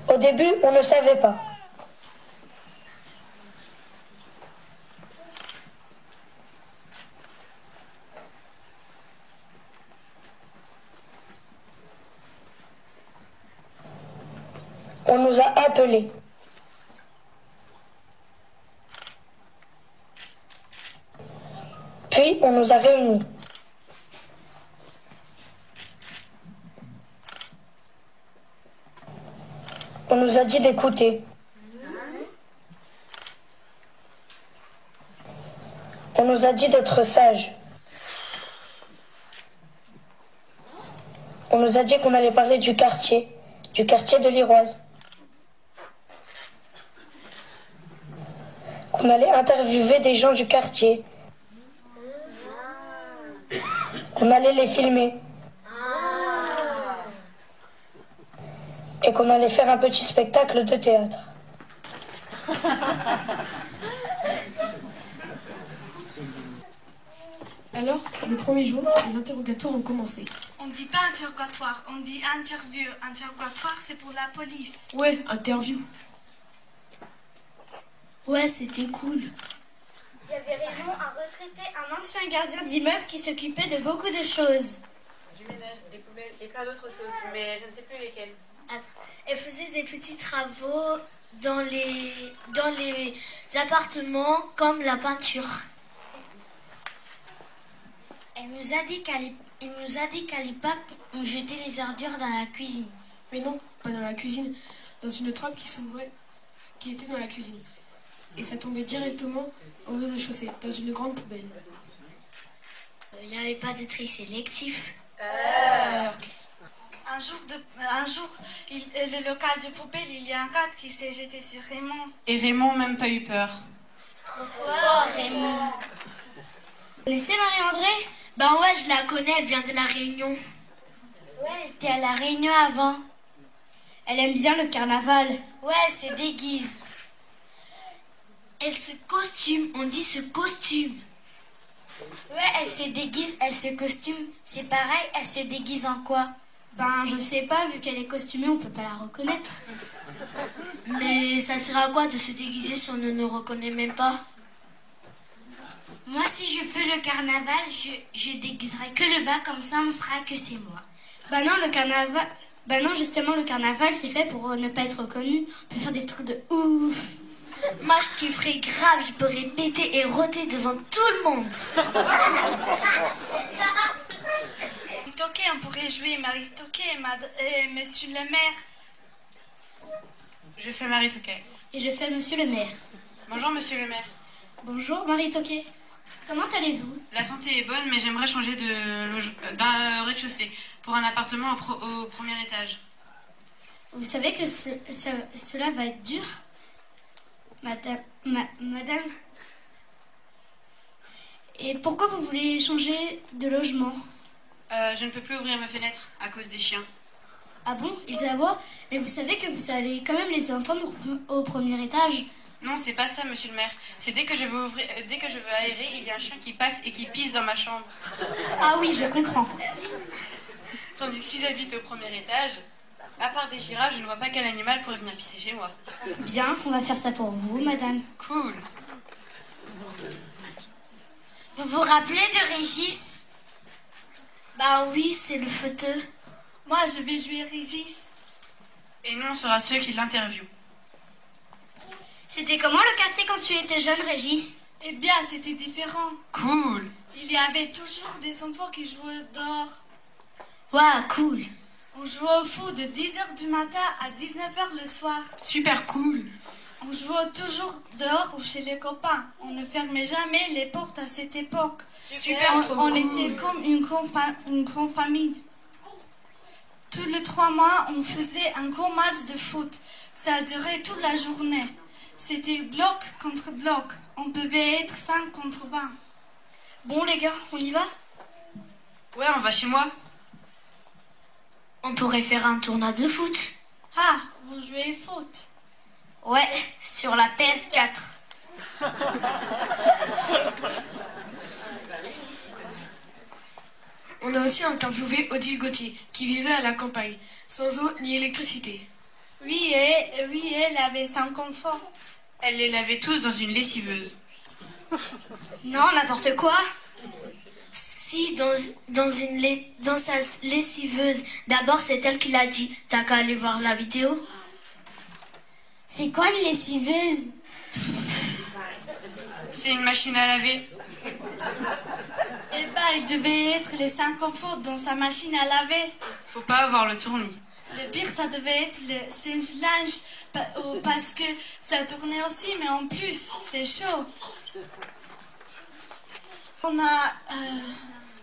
Au début, on ne savait pas. On nous a appelés. Puis on nous a réunis. On nous a dit d'écouter. On nous a dit d'être sages. On nous a dit qu'on allait parler du quartier de l'Iroise. Qu'on allait interviewer des gens du quartier. Qu'on allait les filmer. Et qu'on allait faire un petit spectacle de théâtre. Alors, le premier jour, les interrogatoires ont commencé. On dit pas interrogatoire, on dit interview. Interrogatoire, c'est pour la police. Ouais, interview. Ouais, c'était cool. Il y avait Raymond, un retraité, un ancien gardien d'immeuble qui s'occupait de beaucoup de choses. Du ménage, des poubelles et plein d'autres choses, mais je ne sais plus lesquelles. Elle faisait des petits travaux dans les appartements, comme la peinture. Il nous a dit qu'à l'époque, on jetait les ordures dans la cuisine. Mais non, pas dans la cuisine, dans une trappe qui s'ouvrait, qui était dans la cuisine. Et ça tombait directement au rez-de-chaussée, dans une grande poubelle. Il n'y avait pas de tri sélectif. Un jour, le local de poubelle, il y a un cadre qui s'est jeté sur Raymond. Et Raymond même pas eu peur. Raymond. Vous connaissez Marie-André? Ben ouais, je la connais, elle vient de La Réunion. Ouais, elle était à La Réunion avant. Elle aime bien le carnaval. Ouais, elle se déguise. Elle se costume, on dit se costume. Ouais, elle se déguise, elle se costume. C'est pareil, elle se déguise en quoi? Ben, je sais pas, vu qu'elle est costumée, on peut pas la reconnaître. Mais ça sert à quoi de se déguiser si on ne nous reconnaît même pas? Moi, si je fais le carnaval, je déguiserai que le bas, comme ça on saura que c'est moi. Ben non, le carnaval... Ben non, justement, le carnaval, c'est fait pour ne pas être reconnu. On peut faire des trucs de ouf. Moi, je kifferais grave, je pourrais péter et rôter devant tout le monde. Marie-Toquet, on pourrait jouer Marie-Toquet et Monsieur le maire. Je fais Marie-Toquet. Et je fais Monsieur le maire. Bonjour Monsieur le maire. Bonjour, Marie-Toquet. Comment allez-vous? La santé est bonne, mais j'aimerais changer d'un rez-de-chaussée pour un appartement au premier étage. Vous savez que cela va être dur, madame. Et pourquoi vous voulez changer de logement? Je ne peux plus ouvrir mes fenêtres à cause des chiens. Ah bon, ils aboient? Mais vous savez que vous allez quand même les entendre au premier étage. Non, c'est pas ça, monsieur le maire. C'est dès que je veux aérer, il y a un chien qui passe et qui pisse dans ma chambre. Ah oui, je comprends. Tandis que si j'habite au premier étage, à part des girafes, je ne vois pas quel animal pourrait venir pisser chez moi. Bien, on va faire ça pour vous, madame. Cool. Vous vous rappelez de Régis? Bah oui, c'est le fauteux. Moi, je vais jouer Régis. Et nous, on sera ceux qui l'interviewent. C'était comment le quartier quand tu étais jeune, Régis? Eh bien, c'était différent. Cool. Il y avait toujours des enfants qui jouaient dehors. Waouh, cool. On jouait au foot de 10h du matin à 19h le soir. Super cool. On jouait toujours dehors ou chez les copains. On ne fermait jamais les portes à cette époque. Super, trop on cool. était comme une grande famille. Tous les 3 mois, on faisait un gros match de foot. Ça a duré toute la journée. C'était bloc contre bloc. On pouvait être 5 contre 20. Bon, les gars, on y va? Ouais, on va chez moi. On pourrait faire un tournoi de foot. Ah, vous jouez au foot? Ouais, sur la PS4. On a aussi interviewé Odile Gauthier, qui vivait à la campagne, sans eau ni électricité. Oui, elle avait 5 enfants. Elle les lavait tous dans une lessiveuse. Non, n'importe quoi. Si, dans sa lessiveuse. D'abord, c'est elle qui l'a dit. T'as qu'à aller voir la vidéo. C'est quoi une lessiveuse? C'est une machine à laver. Eh ben, il devait être les 5 enfants dans sa machine à laver. Faut pas avoir le tournis. Le pire, ça devait être le singe-linge, parce que ça tournait aussi, mais en plus, c'est chaud. On a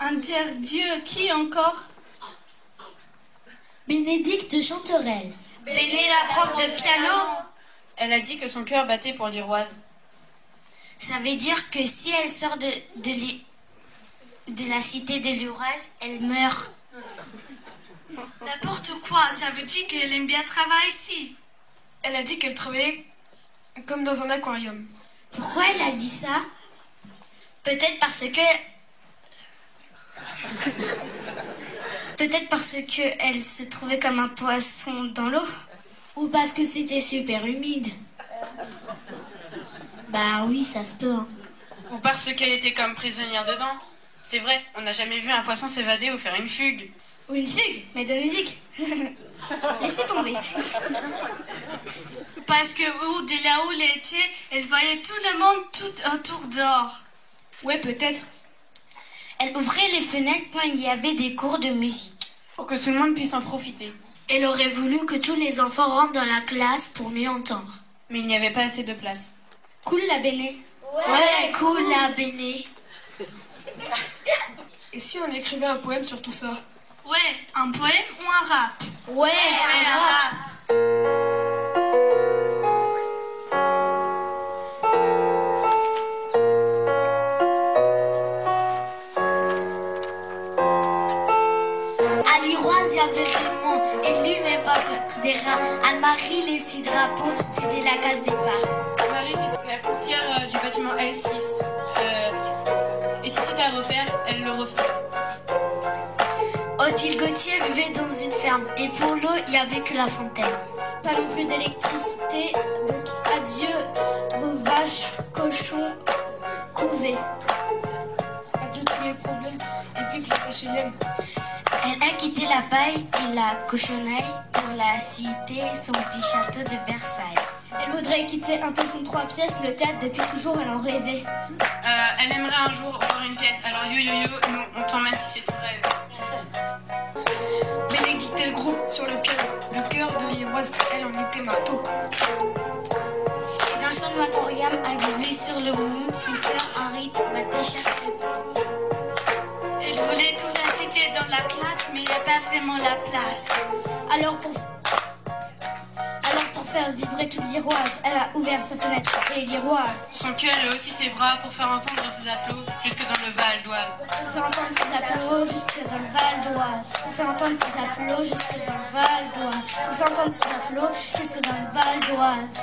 un tiers-dieu, qui encore? Bénédicte Chanterelle. Béné, la prof de piano. Elle a dit que son cœur battait pour l'Iroise. Ça veut dire que si elle sort de la cité de l'Iroise, elle meurt. N'importe quoi, ça veut dire qu'elle aime bien travailler ici. Elle a dit qu'elle travaillait comme dans un aquarium. Pourquoi elle a dit ça? Peut-être parce que elle se trouvait comme un poisson dans l'eau. Ou parce que c'était super humide. Bah oui, ça se peut. Hein. Ou parce qu'elle était comme prisonnière dedans. C'est vrai, on n'a jamais vu un poisson s'évader ou faire une fugue. Ou une fugue, mais de musique. Laissez tomber. Parce que de là où elle était, elle voyait tout le monde tout autour dehors. Ouais, peut-être. Elle ouvrait les fenêtres quand il y avait des cours de musique. Pour que tout le monde puisse en profiter. Elle aurait voulu que tous les enfants rentrent dans la classe pour mieux entendre. Mais il n'y avait pas assez de place. Cool la Béné. Ouais, cool la Béné. Et si on écrivait un poème sur tout ça? Ouais, un poème ou un rap? Ouais, un rap. À l'Iroise, il y avait Raymond, et lui, mais pas des rats. Anne-Marie, les petits drapeaux, c'était la case départ. Marie, c'est la poussière du bâtiment L6. Et si c'était à refaire, elle le referait. Odile Gauthier vivait dans une ferme, et pour l'eau, il n'y avait que la fontaine. pas non plus d'électricité, donc adieu vos vaches, cochons, couvés. Adieu tous les problèmes et vive le HLM. Elle a quitté la paille et la cochonnerie pour la cité et son petit château de Versailles. Elle voudrait quitter un peu son 3 pièces, le théâtre depuis toujours, elle en rêvait. Elle aimerait un jour voir une pièce. Alors yo, nous on t'emmène si c'est ton rêve. Bénédicte Elgros sur le piano. Le cœur de l'Iroise, elle en était marteau. Dans son aquarium arrivé sur le monde, son cœur en rythme battait chaque seconde. Elle voulait toute la cité dans la classe, mais il n'y a pas vraiment la place. Alors pour faire vibrer toute l'Iroise, elle a ouvert sa fenêtre et l'Iroise. Son cœur et aussi ses bras pour faire entendre ses applaudissements jusque dans le Val d'Oise. Pour faire entendre ses applaudissements jusque dans le Val d'Oise. Pour faire entendre ses applaudissements jusque dans le Val d'Oise. Pour faire entendre ses applaudissements jusque dans le Val d'Oise.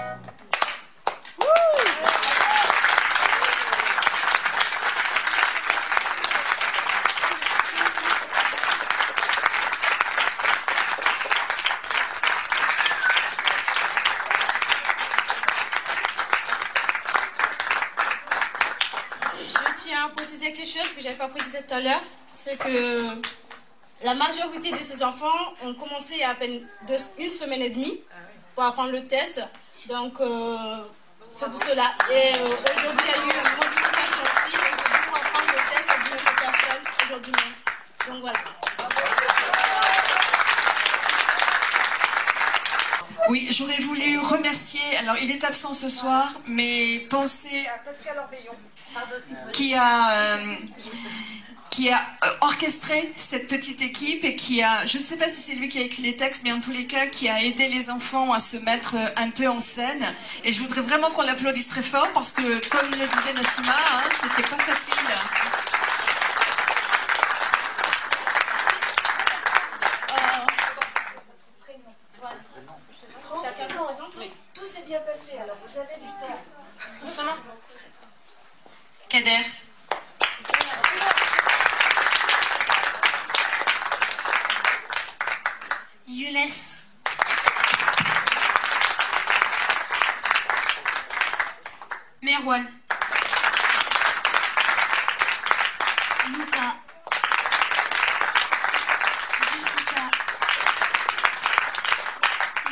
Je tiens à préciser quelque chose que je n'avais pas précisé tout à l'heure, c'est que la majorité de ces enfants ont commencé il y a à peine une semaine et demie pour apprendre le test. Donc c'est pour cela. Et aujourd'hui il y a eu une modification aussi. Aujourd'hui pour apprendre le test à 19 personnes aujourd'hui même. Donc voilà. Oui, j'aurais voulu remercier, alors il est absent ce soir, mais penser à Pascal Orveillon, qui a orchestré cette petite équipe et qui a, je ne sais pas si c'est lui qui a écrit les textes, mais en tous les cas, qui a aidé les enfants à se mettre un peu en scène. Et je voudrais vraiment qu'on l'applaudisse très fort parce que, comme le disait Nassima, c'était pas facile. Tout s'est bien passé, alors vous avez du temps. Doucement. Kader. Younes. Merwan. Luca. Jessica.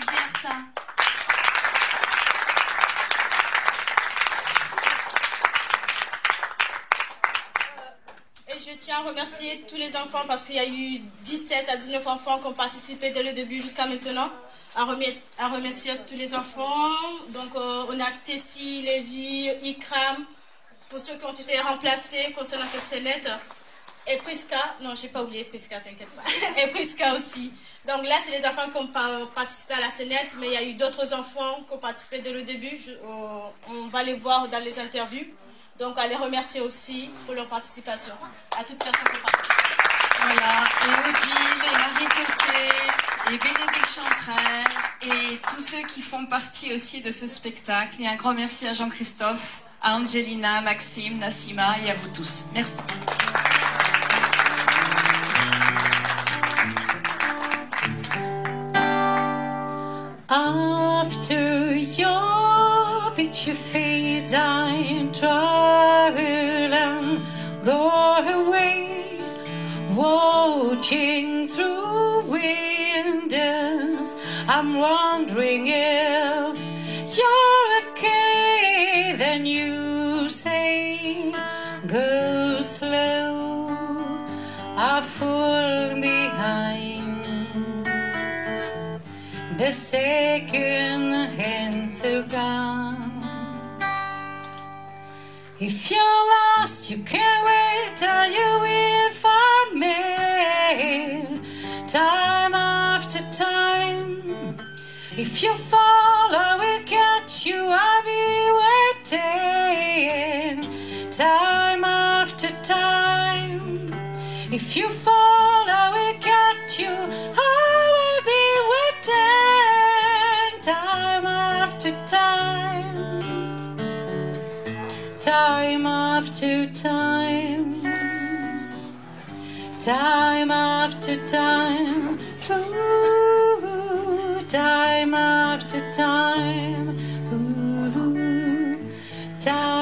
Bertha. Et je tiens à remercier tous les enfants parce qu'il y a eu 17 à 19 enfants qui ont participé dès le début jusqu'à maintenant. À remercier tous les enfants. Donc on a Stacy, Lévi, Ikram, pour ceux qui ont été remplacés concernant cette scénette. Et Priska, non, j'ai pas oublié Priska, t'inquiète pas. Et Priska aussi. Donc là, c'est les enfants qui ont participé à la scénette, mais il y a eu d'autres enfants qui ont participé dès le début. On va les voir dans les interviews. Donc à les remercier aussi pour leur participation. À toute personne qui participe. Voilà, et Odile, et Marie Coquet, et Bénédicte Chantrel, et tous ceux qui font partie aussi de ce spectacle. Et un grand merci à Jean-Christophe, à Angelina, Maxime, Nassima et à vous tous. Merci. After your picture fades, I travel and go away, watching through windows. I'm wondering if you're okay. Then you say, go slow, I fall behind. The second hands around. If you're lost, you can't wait till you will find me. Time after time. If you fall, I will catch you. I'll be waiting. Time after time. If you fall, I will catch you. I will be waiting. Time after time. Time after time. Time after time. Ooh, time after time. Ooh, time.